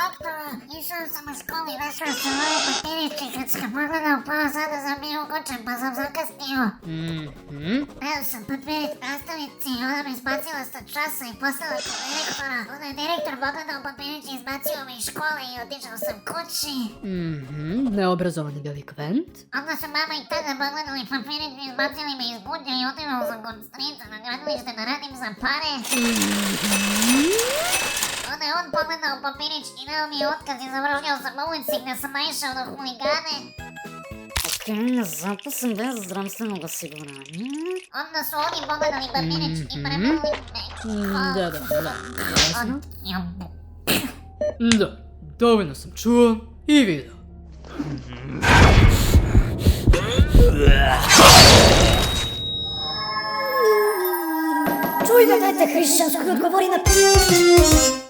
Doktor, išao sam u školu i našao sam ove papiriće kad sam pogledao pao sada sam bio ukočen pa sam zakasnio. Evo sam papirić nastavnici i ona me izbacila sa časa i poslala kod direktora. Onda je direktor pogledao papirić i izbacio me iz škole i otišao sam kući. Neobrazovani delikvent. Onda su mama i tada pogledali papirić i izbacili me iz budnja i otišao sam kod strica na gradilište da radim za pare. Onda je on pogledao papirić i dao mi je otkaz i završio sam u ulici gdje sam naišao na huligane. Okej, zaposlen bez zdravstvenog osiguranja. Onda su oni pogledali papirić i prebrali me. Da, jasno. Odjebo. Da, dovoljno sam čuo i vidio. Čuj me, dajte hrišćansko i odgovori na pitanje.